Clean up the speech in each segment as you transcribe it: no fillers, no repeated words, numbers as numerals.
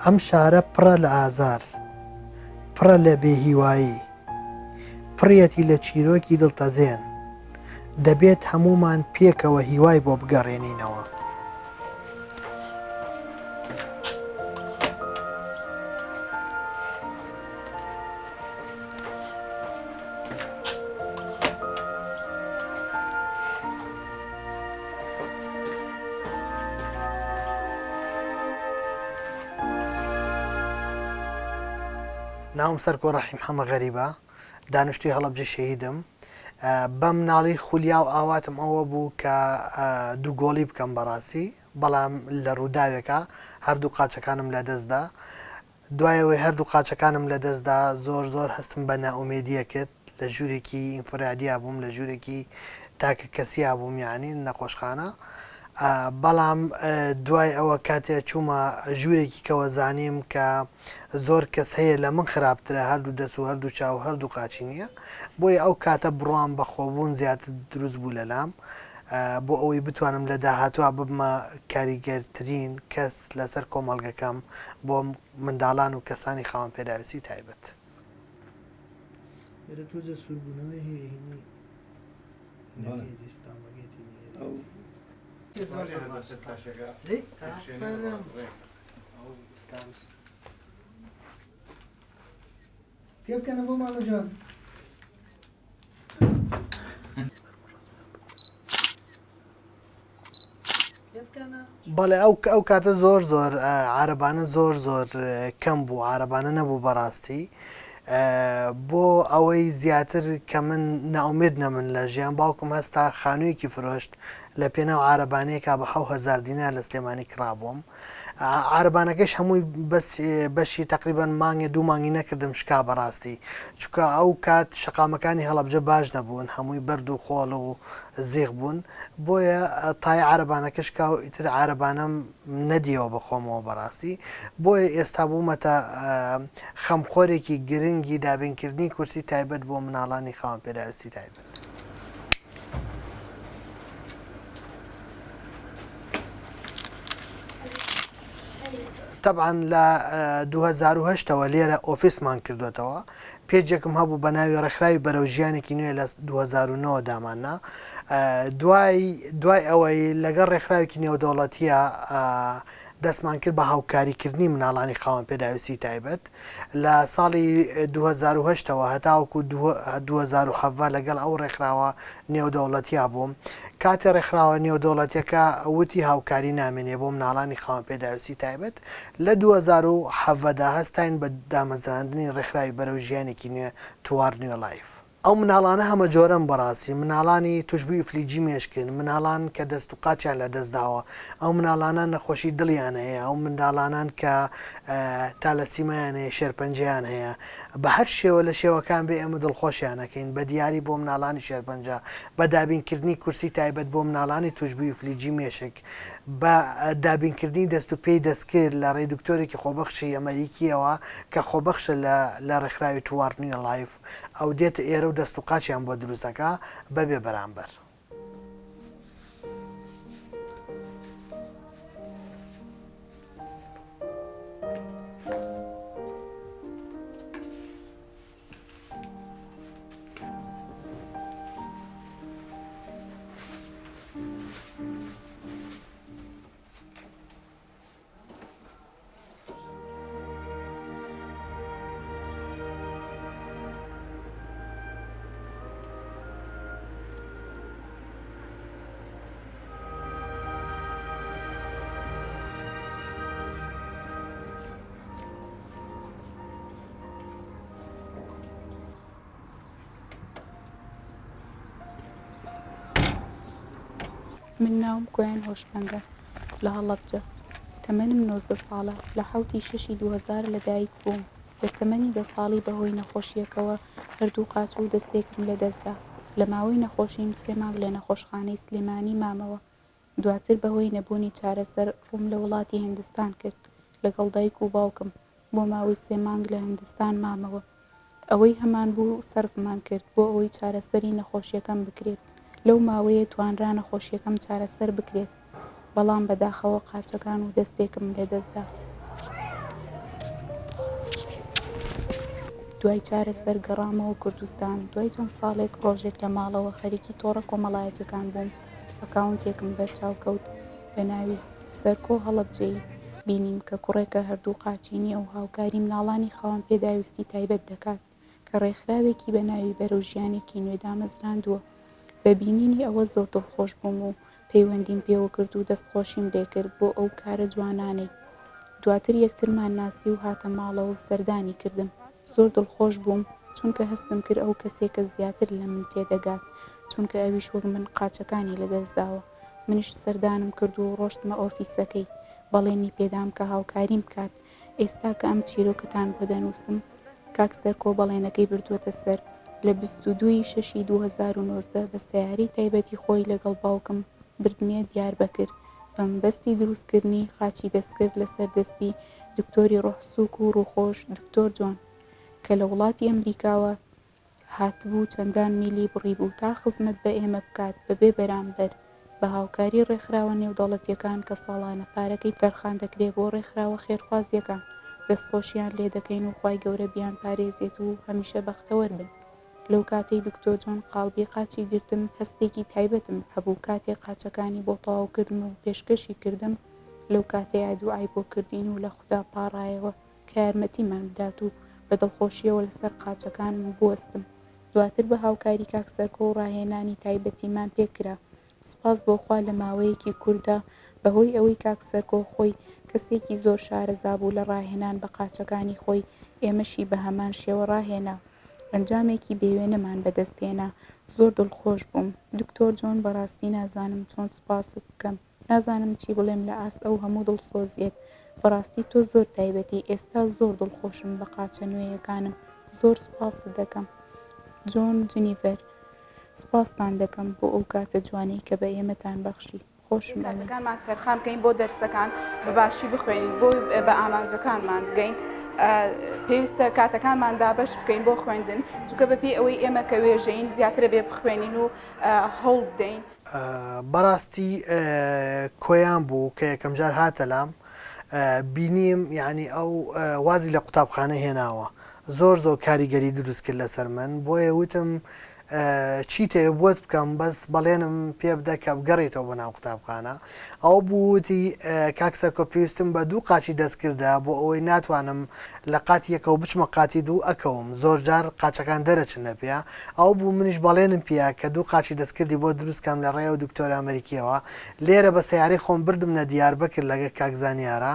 ئەم شارە پڕە لە ئازار، پڕە لە بێهیوایی، پڕیەتی لە چیرۆکی دڵتەزێن، دەبێت هەموومان پێکەوە هیوای بۆ بگەڕێنینەوە. ناوم سەرکۆ ڕەحیم حەمە غەریبە، دانیشتووی هەڵەبجە شەهیدم. بەم ناڵی خولیا و ئاواتم ئەوە بوو کە دوو گۆڵی بکەم بەڕاستی، بەڵام لە ڕووداوێکە هەردوو قاچەکانم لە دەستدا. دوایەوەی هەردوو قاچەکانم لە دەستدا زۆر هەستم بە نائومێدیە کرد، لە ژوورێکی ئینفرادیا بووم، لە ژوورێکی تاکە کەسیا بووم، یعنی نەخۆشخانە. بەڵام دوای ئەوە کاتێک چوومە ژوورێکی کەوە زانیم کە زۆر کەس هەیە لە من خراپترە، هەردوو دەست و هەردوو چاو هەردوو قاچی نییە، بۆیە ئەو کاتە بڕوام بە خۆبوون زیاتر دروست بوو لەلام، بۆ ئەوەی بتوانم لە داهاتوە ببمە کاریگەرترین کەس لەسەر کۆمەڵگەکەم بۆ منداڵان و کەسانی خاوەن پێداویستی تایبەت. پێبکەنە بۆ ماڵەجان. بەڵێ ئەو کاتە زۆر عارەبانە زۆر کەم بوو، عارەبانە نەبوو بەڕاستی، بۆ ئەوەی زیاتر کە من ناومێد نەمن لە ژیان. باوکم هەستا خانوویەکی فرۆشت لە پێناو عارەبانەیەکا بە 7,000 دینار لە سلێمانی کرابووم. عارەبانەکەش هەمووی بەشی تقریبان مانگێ 2 مانگی نەکردم شکا بەڕاستی، چکە ئەو کات شەقامەکانی هەڵەبجە باش نەبوون، هەمووی بەرد و خۆڵ و زیغ بوون، بۆیە تای عارەبانەکەش کا و ئیتر عارەبانەم نەدیەوە بە خۆمەوە بەڕاستی، بۆیە ئێستا بوومەتە خەمخۆرێکی گرنگی دابینکردنی کورسی تایبەت بۆ مناڵانی خاوەن پێداویستی تایبەت. طبعاً لە 2008ەوە لێرە ئۆفیسمان کردوێتەوە، پێجێکم هەبوو بە ناوی ڕێکخراوی بەرەو ژیانێکی نوێ لە 2009 داماننا. دوای ئەوەی لەگەڵ ڕێکخراوێکی نێودەوڵەتیە دەستمان کرد بە هاوکاریکردنی مناڵانی خاوەن پێداویستی تایبەت. لە ساڵی 2008ەوە هەتاوەکو 2007 لەگەڵ ئەو ڕێکخراوە نێودەوڵەتیا بووم. کاتێ ڕێکخراوە نێودەوڵەتیەکە وتی هاوکاری نامێنێ بۆ مناڵانی خاوەن پێداویستی تایبەت. لە 2007دا هەستاین بە دامەزراندنی ڕێکخراوی بەرەو ژیانێکی نوێ توار نیوە لایف. ئەو مناڵانە هەمە جۆرەم بەڕاستی، مناڵانی توشببووی فلیجی مێشکن، مناڵان کە دەست و قاچیان لە دەستداوە، ئەو مناڵانە نەخۆشی دڵیان هەیە، ئەو منداڵانان کە تالەسیمایان هەیە، شێرپەنجەیان هەیە، بە هەر شێوە لە شێوەکان بێ ئێمە دڵخۆشیانەکەین بە دیاری بۆ مناڵانی شێرپەنجە، بە دابینکردنی کورسی تایبەت بۆ مناڵانی توشببووی فلیجی مێشک، بە دابینکردنی دەست و پێی دەستکرد لە ڕێی دکتۆرێکی خۆبەخشی ئەمریکیەوە کە خۆبەخشە لە ڕێکخراوی توارنیە لایف، ئەو دێتە ئێرە و دەست و قاچیان بۆ دروستەکە بەبێ بەرامبەر. من ناوم کۆیان هۆشمەندە لە هەڵەبجە، تەمەنم 19 ساڵە، لە 7 6 2000 لەدایک بووم. لە تەمەنی 10 ساڵی بەهۆی نەخۆشیەکەوە هەردوو قاچ و دەستێکم لە دەستدا. لە ماوەی نەخۆشیم 3 مانگ لە نەخۆشخانەی سلێمانی مامەوە. دواتر بەهۆی نەبوونی چارەسەر ڕووم لە وڵاتی هیندستان کرد لەگەڵ دایک و باوکم، بۆ ماوەی 3 مانگ لە هیندستان مامەوە. ئەوەی هەمان بوو سەرفمان کرد بۆ ئەوەی چارەسەری نەخۆشیەکەم بکرێت. لەو ماوەیە توانرا نەخۆشیەکەم چارەسەر بکرێت، بەڵام بەداخەوە قاچەکان و دەستێکم لە دەستدا. دوای چارەسەر گەڕامەوە کوردستان. دوای چەند ساڵێک ڕۆژێک لە ماڵەوە خەریکی تۆڕە کۆمەڵایەتیەکان بووم. ئەکاونتێکم بەرچاو کەوت بە ناوی سەرکۆ هەڵەبجەیی. بینیم کە کوڕێکە هەردوو قاچینی ئەو هاوکاری مناڵانی خاوەن پێداویستی تایبەت دەکات کە ڕێکخراوێکی بە ناوی بەرەو ژیانێکی نوێ دامەزراندووە. بە بینینی ئەوە زۆر دڵخۆش بووم و پەیوەندیم پێوە کرد و دەستخۆشیم لێکرد بۆ ئەو کارە جوانانەی. دواتر یەکترمان ناسی و هاتە ماڵەوە و سەردانی کردم. زۆر دڵخۆش بووم چونکە هەستم کرد ئەو کەسێکە زیاتر لە من تێدەگات، چونکە ئەویش وەک من قاچەکانی لەدەستداوە. منیش سەردانم کرد و ڕۆشتمە ئۆفیسەکەی. بەڵێنی پێدام کە هاوکاریم بکات. ئێستا کە ئەم چیرۆکتان بۆ دەنووسم، کاک سەرکۆ بەڵێنەکەی بردووەتە سەر. لە 22/6/2019 بە سەیارەی تایبەتی خۆی لەگەڵ باوکم بردمێ دیاربەکر بە مەبەستی دروستکردنی خاچی دەستکرد لەسەر دەستی دکتۆری ڕۆحسووک و ڕووخۆش دکتۆر جۆن کە لە وڵاتی ئەمریکاوە هاتبوو چەندان میلی بڕی بوو تا خزمەت بە ئێمە بکات بەبێ بەرامبەر بە هاوکاری ڕێکخراوە نێودەوڵەتیەکان کە ساڵانە پارەکەی تەرخان دەکرێت بۆ ڕێکخراوە خێرخوازیەکان. دەستخۆشیان لێ دەکەین و خوای گەورە بیان پارێزێت و هەمیشە بەختەوەر بن. لەو کاتەی دکتۆر جۆن قاڵبی قاچی گرتم، هەستێکی تایبەتم هەبوو کاتێک قاچەکانی بۆ تەواوکردم و پێشکەشی کردم. لەو کاتەیە دوعای بۆ کردین و لە خوددا پاڕایەوە کە یارمەتیمان بدات و بە دڵخۆشیەوە لەسەر قاچەکانم بوەستم. دواتر بە هاوکاری کاک سەرکۆ و ڕاهێنانی تایبەتیمان پێکرا. سوپاس بۆخوا لە ماوەیەکی کووردا بەهۆی ئەوەی کاک سەرکۆ خۆی کەسێکی زۆر شارەزا بوو لە ڕاهێنان بە قاچەکانی خۆی، ئێمەشی بە هەمان شێوە ڕاهێنا. ئەنجامێکی بێوێنەمان بەدەستهێنا. زۆر دڵخۆش بووم. دکتۆر جۆن بەڕاستی نازانم چۆن سوپاست بکەم. نازانم چی بڵێم لە ئاست ئەو هەموو دڵسۆزیێت. بەڕاستی تۆ زۆر تایبەتی. ئێستا زۆر دڵخۆشم بە قاچە نوێیەکانم. زۆر سوپاست دەکەم. جۆن جنیڤەر. سوپاستان دەکەم بۆ ئەو کاتە جوانەی کە بە ئێمەتان بەخشی. خۆشم کاتەکانمان تەرخان بکەین بۆ دەرسەکان بەباشی بخوێنین بۆ بە ئامانجەکانمان بگەین. پێویستە کاتەکانمان دابەش بکەین بۆ خوێندن، چونکە بەپێی ئەوەی ئێمە کە وێژەین زیاترە بێ بخوێنین و هەوڵ بدەین. بەڕاستی کۆیان بوو کە یەکەم جار هاتە لام بینیم، یعنی ئەو وازی لە قوتابخانە هێناوە، زۆر کاریگەری دروست کرد لەسەر من. بۆیە وتم چیتێ بۆت بکەم، بەس بەڵێنم پێ بدە کە بگەڕێتەوە بۆ ناو قوتابخانە. ئەو بووتی کاک سەرکۆ پێویستم بە دوو قاچی دەستکردا بۆ ئەوەی ناتوانم لە قاتی یەکەوە بچمە قاتی دوو ئەکەوم، زۆر جار قاچەکان دەرەچنە پێ. ئەو بوو منیش بەڵێنم پێیا کە دوو قاچی دەستکردی بۆ دروستکەم لە ڕێەوە دکتۆر ئەمریکیەوە. لێرە بە سیارەی خۆم بردم نە دیاربەکر لەگە کاکزانیارە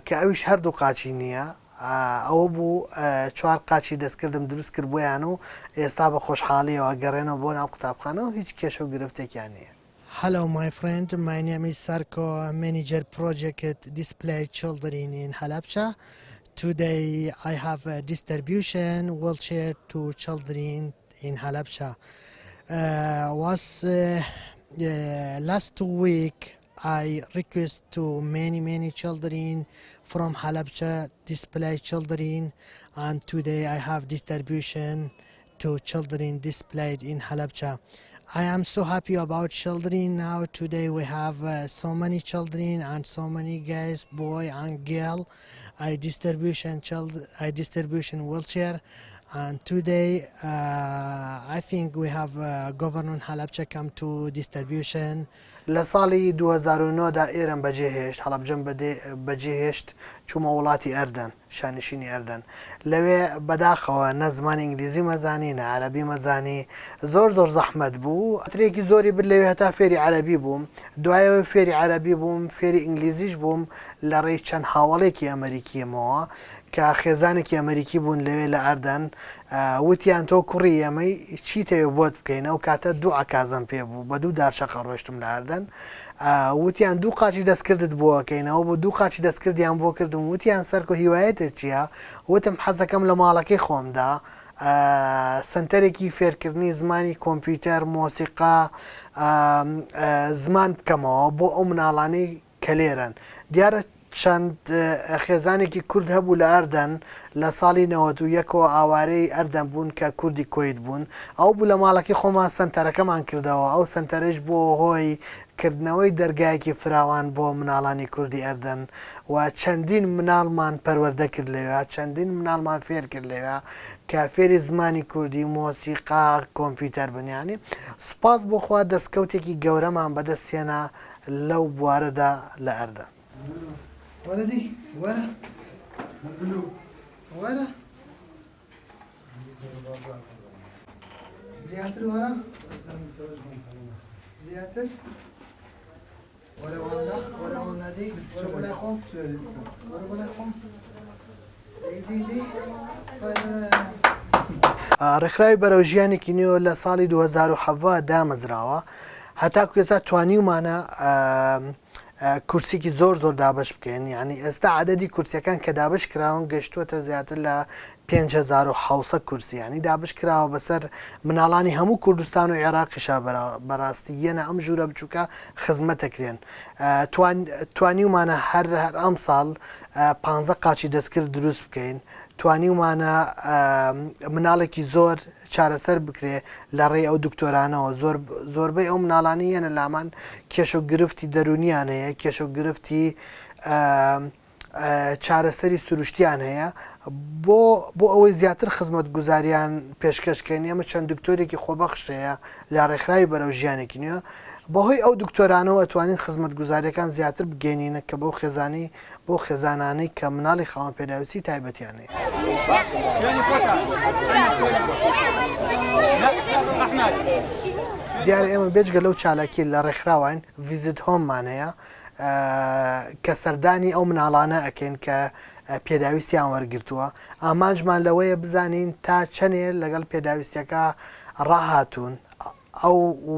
کە ئەویش هەردوو قاچی نییە. ئەوە بوو 4 قاچی دەستکردم دروست کرد بۆیان و ئێستا بە خۆشحاڵیەوە گەڕێنەوە بۆ ناو قوتابخانە و هیچ کێشە و گرفتێکیان نییە. Hello my friend, my name is Sarko, manager project at Display Children in Halabja. Today I have a distribution wheelchair to children in Halabja. Last week I request to many children from Halabja display children, and today I have distribution to children displayed in Halabja. I am so happy about children now. Today we have so many children and so many guys, boy and girl. I distribution wheelchair, and today I think we have Governor Halabja come to distribution. لە ساڵی 2009دا ئێرم بەجێهێشت، هەڵەبجەم بەجێهێشت چوومە وڵاتی ئەردەن، شانشینی ئەردەن. لەوێ بەداخەوە نە زمانی ئینگلیزی مەزانی نە عەرەبی مەزانی، زۆر زەحمەت بوو. ئەترێکی زۆری بر لەوێ هەتا فێری عەرەبی بووم، دوایەوە فێری عەرەبی بووم، فێری ئینگلیزیش بووم لە ڕێی چەند هاوڵێکی ئەمریکیەمەوە کە خێزانێکی ئەمریکی بوون لەوێ لە ئەردەن. وتیان تۆ کوڕی ئێمەی چیتەوێ بۆت بکەین؟ ئەو کاتە دوو عکازم پێ بوو، بە دوو دارشەقە ڕۆشتم لە ئەردەن. وتیان دوو قاچی دەستکردت بۆکەینەوە، بۆ دوو قاچی دەستکردیان بۆ کردم. وتیان سەرکۆ هیوایەتت چییە؟ وتم حەزەکەم لە ماڵەکەی خۆمدا سنتەرێکی فێرکردنی زمانی کۆمپیوتەر، مۆسیقا، زمان بکەمەوە بۆ ئەو مناڵانەی کە لێرن. دیارە چەند خێزانێکی کورد هەبوو لە ئەردەن لە ساڵی 91ەوە ئاوارەی ئەردەن بوون کە کوردی کۆیت بوون. ئەو بوو لە ماڵەکەی خۆمان سنتەرەکەمان کردەوە. ئەو سنتەرش بۆ هۆی کردنەوەی دەرگایەکی فراوان بۆ مناڵانی کوردی ئەردەن و چەندین مناڵمان پەروەردە کرد لەوێ چەندین مناڵمان فێر کرد لەوێ کە فێری زمانی کوردی مۆسیقا کۆمپیوتەر بنیانی سوپاس بۆخوا دەستکەوتێکی گەورەمان بەدەستێنا لەو بوارەدا لە ئەردە وەرەدی وەرە وەرە زیاتر وەرە زیاتر وەرە وەرە وەرە وەرەدی وەرە بەلای خۆم وەرە بەلای خۆم ڕێکخراوی بەرەو ژیانێکی نوێ لە ساڵی 2007 دامەزراوە هەتاکو ئێستا توانیمانە کورسێکی زۆر دابش بکەین یعنی ئێستا عەدەدی کورسیەکان کە دابش کراون گەشتووەتە زیاتر لە 5700 کورسی ینی دابش کراوە بەسەر مناڵانی هەموو کوردستان و عێراقیشا بەڕاستی یەنە ئەم ژوورە بچووکە خزمەتەکرێن توانیمانە هەر ئەم ساڵ 15 قاچی دەستکرد دروست بکەین توانیمانە مناڵێکی زۆر چارەسەر بکرێ لە ڕێی ئەو دکتۆرانەوە زۆربەی ئەو مناڵانی یەنە لامان کێشە و گرفتی دەرونیان هەیە کێشە و گرفتی چارەسەری سروشتیان هەیە بۆ ئەوەی زیاتر خزمەت گوزاریان پێشکەشکەین ئێمە چەند دکتۆرێکی خۆبەخشەیە لە ڕێکخراوی بەرەو ژیانێکی نوێ بەهۆی ئەو دکتۆرانەوە ئەتوانین خزمەت گوزاریەکان زیاتر بگەینینە کە بەو خێزانی بۆ خێزانانەی کە مناڵی خاوەن پێداویستی تایبەتیانەیە دیارە ئێمە بێجگە لەو چالاکی لە ڕێکخراوین ڤیزیت هۆممان هەیە کە سەردانی ئەو مناڵانە ئەکەین کە پێداویستیان وەرگرتووە ئامانجمان لەوەیە بزانین تا چەندێ لەگەڵ پێداویستەکە ڕاهاتوون ئەو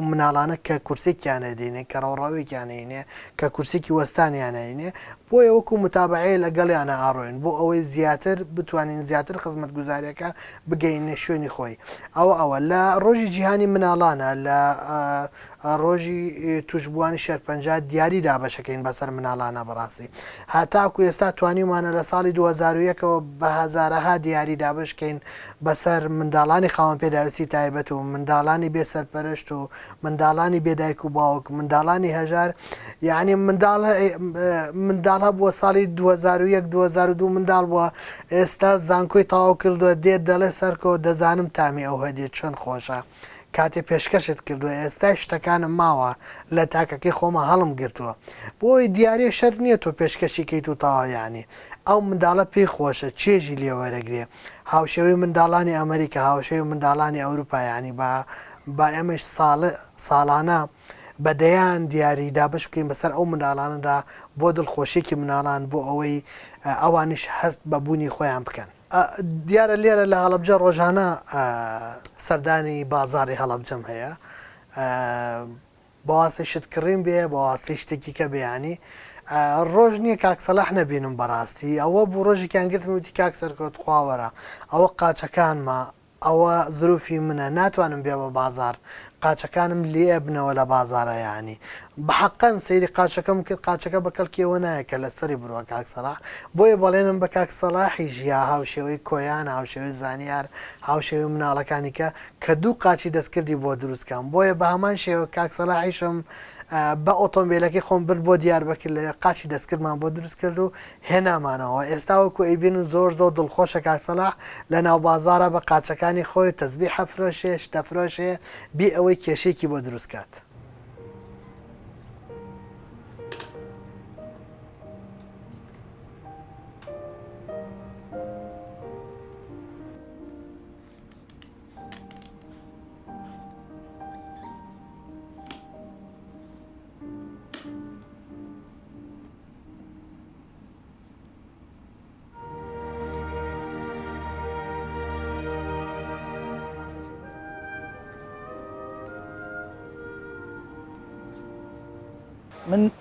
مناڵانە کە کورسێکیان هەدێنێ کە ڕەوڕاوێکیان هێنێ کە کورسێکی وەستانیان هێنێ بۆیە وەکو متابعەیە لەگەڵیانە ئاڕۆین بۆ ئەوەی زیاتر بتوانین زیاتر خزمەت گوزاریەکە بگەینە شوێنی خۆی ئەوە لە ڕۆژی جیهانی مناڵانە لە ڕۆژی توشببووانی شەرپەنجا دیاری دابەشەکەین بەسەر مناڵانە بەڕاستی هاتاکو ئێستا توانیمانە لە ساڵی 2001ەوە بە هەزارەها دیاری دابشکەین بەسەر منداڵانی خاوەن پێداویستی تایبەت و منداڵانی بێسەرپەرشت و منداڵانی بێدایک و باوک منداڵانی هەژار یعنی منداڵە بووە ساڵی 2001-2002 منداڵ بووە ئێستا زانکۆی تاوا کردووە دێت دەڵێ سەرکۆ دەزانم تامی ئەو هەدێت چەند خۆشە کاتێ پێشکەشت کردووە ئێستا شتەکانم ماوە لە تاکەکەی خۆمە هەڵم گرتووە بۆی دیارە شەر نییە تۆ پێشکەشی کەیت و تاوایانی ئەو منداڵە پێی خۆشە چێژی لێوەرەگرێ هاوشێوەی منداڵانی ئەمریکا هاوشێوی منداڵانی ئەوروپایانی با ئێمەش ساڵانە بەدەیان دیاری دابش بکەین بەسەر ئەو منداڵانەدا بۆ دڵخۆشیێکی مناڵان بۆ ئەوەی ئەوانیش هەست بەبوونی خۆیان بکەن دیارە لێرە لە هەڵەبجە ڕۆژانە سەردانی بازاری هەڵەبجەم هەیە بەواستی شتکڕین بێ بەواستی شتێکی کە بەیانی ڕۆژ نییە کاکسەلاح نەبینم بەڕاستی ئەوە بوو ڕۆژێکیان گرتم وتی کاک سەرکەوت خواوەرە ئەوە قاچەکانمە ئەوە زروفی منە ناتوانم بێ بە بازار قاچەکانم لێ بنەوە لە بازارە ینی بەحەقەن سەیری قاچەکەم کرد قاچەکە بە کەڵکیەوە نایە کە لەسەری بڕوە کاکسەلاح بۆیە بەڵێنم بە کاکسەلاحی ژیا هاوشێوەی کۆیان هاوشێوەی زانیار هاوشێوەی مناڵەکانی کە دوو قاچی دەستکردی بۆ دروستکەم بۆیە بە هەمان شێوە کاکسەلاحیشم بە ئۆتۆمبیلەکەی خۆم برد بۆ دیار بکرد لە قاچی دەستکردمان بۆ دروست کرد و هێنامانەوە ئێستا وەکو ئەیبین و زۆر دڵخۆشە کاکسەلاح لە ناو بازارە بە قاچەکانی خۆی تەسبیح ئەفرۆشێ شتەفرۆشێ بی ئەوەی کێشێکی بۆ دروست کات. من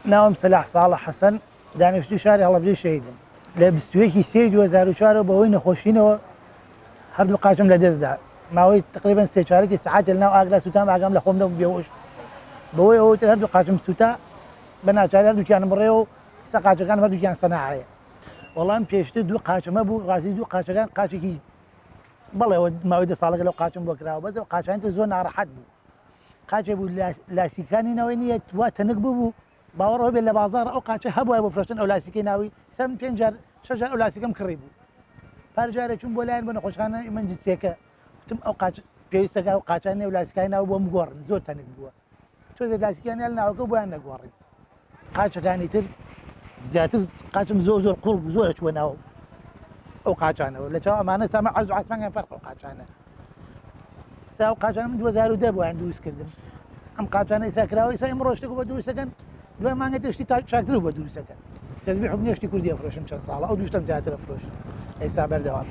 ناوم سلاح صالح حسن دانیشتوی شاری هەڵەبجەی شەهیدم لە 21 سێ 2004 بەهۆی نەخۆشینەوە هەردوو قاچم لە دەستدا ماوەی تقریبا سێ چارەکی سەعات لە ناو ئاگرا سوتام ئاگام لە خۆم دەم بێهۆش بەهۆی ئەوەی هەردوو قاچم سوتا بە ناچاری هەردووکیانم بڕێەوە ئێستا قاچەکان هەردووکیان سەناعەیە وەڵام پێشتر دوو قاچمە بوو ڕاستی دوو قاچەکان قاچێکی بەڵێەوە ماوەی 10 ساڵەکە لەو قاچم بۆ کراوە بەس ئەو قاچانتر زۆر ناڕەحەت بوو قاچێ بوو لاسیکانی نەوەی نیە وا تەنک ببوو باوەڕەوە بێت لە بازار ئەو قاچە هەبووە بۆ فرۆشتن ئەو لاسیکەی ناوی سەم 5 ئەو لاسیکەم کڕی بوو پارجارە چوون بۆ لایەن بۆ نەخۆشخانە ئیمەرجنسیەکە وتم ئەو پێویستەکە ئەو قاچانێ و لاسیکای ناو بۆ مگۆڕن زۆر تەنک بووە تۆ لاسیکیان لە ناوەکە بۆیان نەگۆڕی قاچەکانی تر زیاتر قاچم زۆر قوڵ زۆرە چوە ناو ئەو قاچانەوە لە چاو ئەمانە سامە عەرز و عاسمانیان فەرقە ئەو قاچانە ئەو قاچانە من 2010 بۆیان دروست کردم ئەم قاچانە ئیساکراوە ئیسا ئێمڕۆ شتێک بۆ دروستەکەن دوای مانگە تشتی شاکتر بۆ دروستەکەن تەزبیح و نێشتی کوردی ئەفرۆشم چەند ساڵە ئەو دووشتم زیاتر ئەفرۆشم ئێستا بەردەوام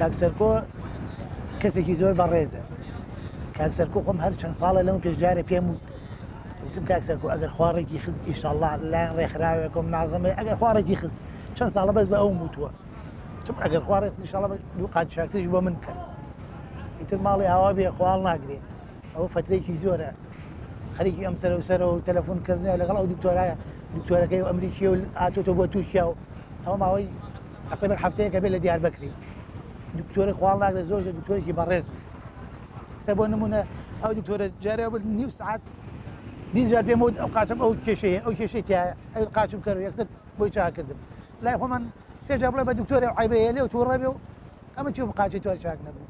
کاکسەرکۆ کەسێکی زۆر بەڕێزە کاکسەرکۆ خۆم هەر چەند ساڵە لەم پێشجارە پێم وت وتم کاکسەرکۆ ئەگەر خوارێکی خست ئیشەڵڵا لایەن ڕێکخراوێکم نازەمێ ئەگەر خوارێکی خست چەند ساڵە بەس بە ئەو وتووە وتم ئەگەر خوارێک ئیشەڵڵا دوو قاچ شاکتریش بۆ من بکەن ئیتر ماڵی ئاوا بێ خوال ناگرێ ئەوە فترێکی زۆرە خەریکی ئەم سەرە و تەلەفۆنکردنە لەگەڵ ئەو دکتۆرەکەی و ئەمریکی و ئاتۆتە بۆ تووشیا و ئەوە ماوەی تقریبا هەفتەیەکە بێت لە دیاربەکری دکتۆری خوال ناگرێت زۆر دکتۆرێکی بەڕێز بوو سە بۆ نمونە ئەو دکتۆرە جارێ بوو نیو سعات 20 جار پێم وت ئەو قاچم ئەو کێشەیە ئەو کێشەی تایە ئەو قاچم کەرو یەکسەر بۆی چاکردم لای خۆمان سێ جار بڵێ بە دکتۆرە عیبەیە لێ و تووڕە بێ و ئەمە چی قاچی تۆر چاک نەبوو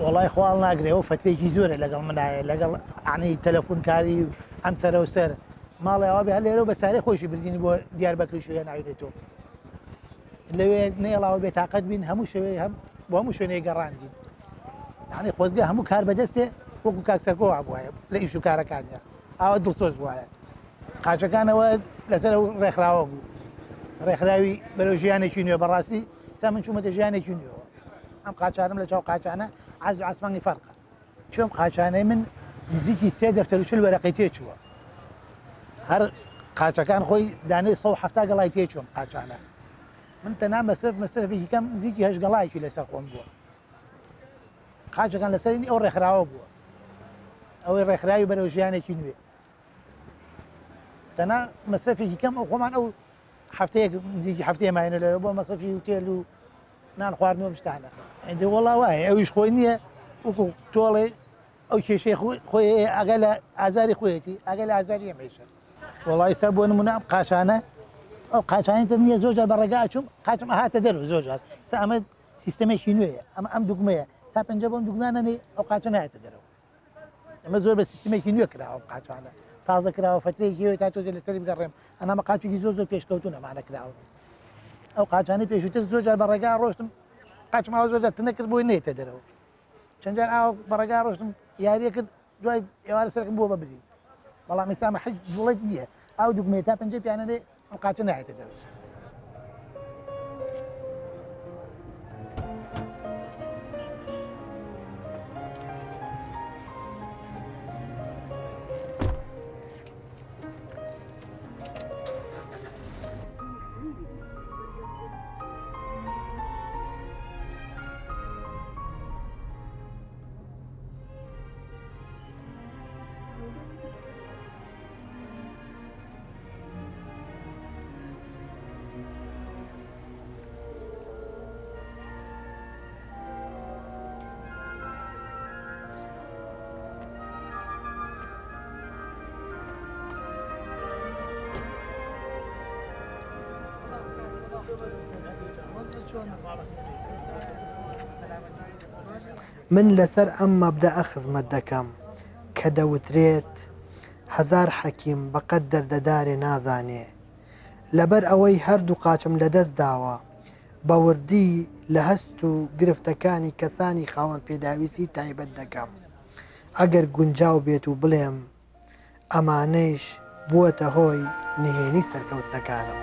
وەڵای خوال ناگرێ و فترێکی زۆرە لەگەڵ منایە لەگەڵ عنی تەلەفۆنکاری ئەم سەرە و سەر ماڵی ئەوە بێ هەر لێرە بە سارەی خۆشی بردینی بۆ دیاربەکری شوێن ناوێتەوە لەوێ نێڵاوە بێتاقەت بین هەموو شەوێ هەم بۆ هەموو شوێنەی گەڕاندین یعنی خۆزگە هەموو کار بەدەستێ وەکو کاکسەرکۆ وایە لە ئیش و کارەکانیە ئاوا دڵسۆز وایە قاچەکانەوە لەسەر ئەو ڕێکخراوە بوو ڕێکخراوی بەرەو ژیانێکی نوێ بەڕاستی سا من چوومەتە ژیانێکی نوێەوە ئەم قاچانم لە چاو قاچانە عەرز و عاسمانی فەرقە چۆن قاچانەی من نزیکی 3 دەفتەر و 40 وەرەقەی تێچووە هەر قاچەکان خۆی دانەی 170 گەڵای تێچووم قاچانە من تەنها مەسرفێکی کەم نزیکی 8 گەڵایەکی لەسەر خۆم بووە قاچەکان لەسەری ئەو ڕێکخراوە بووە ئەوەی ڕێکخراوی بەرەو ژیانێکی نوێ تەنها مەسرفێکی کەم ئەو خۆمان ئەو هەفتەیەک نزیکی هەفتەیە ماینە لەوێ بۆ مەسرفی هوتێل و نان خواردنەوە بشتانە ئەدە وەڵا وایە ئەویش خۆی نییە وەکو تۆڵێ ئەو کێشەی خۆی ئەگە لە ئازاری خۆیەتی ئەگە لە ئازاری ئەمەیشە وەڵی سا بۆ نمونە ئەم قاچانە ئەو قاچانی تر نییە زۆر جار بەڕێگا ئەچووم قاچم ئەهاتە دەرەوە زۆر جار سا ئەمە سیستەمێکی نوێیە ئەم دوگمەیە تا پەنجە بۆم دوگمانەنێ ئەو قاچە نایەتە دەرەوە ئەمە زۆر بە سیستمێکی نوێ کراوە قاچانە تازە کراوە فترەیەکی تا تۆزێ لەسەری بگەڕێم ئەنامە قاچێکی زۆر پێشکەوتون ئەمانە کراوە ئەو قاچانەی پێشووتر زۆر جار بەڕێگا ڕۆشتم قاچم ئاوا زۆر جار تنەکرد بۆی نێتە دەرەوە چەند جار ئاوا بەڕێگا ڕۆشتم یاریە کرد دوای ئێوارە سەرکم بۆ ببرین بەڵام ئێستا حەج جوڵێت نییە ئەو دوگمەیە تا پەنجە پیانەنێ ئەم قاچە نایەتە دەرەوە من لەسەر ئەم مەبدەئە خزمەت دەکەم کە دەوترێت هەزار حەکیم بەقەد دەردەدارێ نازانێ لەبەر ئەوەی هەردوو قاچم لەدەست داوە بە وردی لە هەست و گرفتەکانی کەسانی خاوەن پێداویستی تایبەت دەکەم ئەگەر گونجاو بێت و بڵێم ئەمانەیش بووەتە هۆی نهێنی سەرکەوتنەکانم.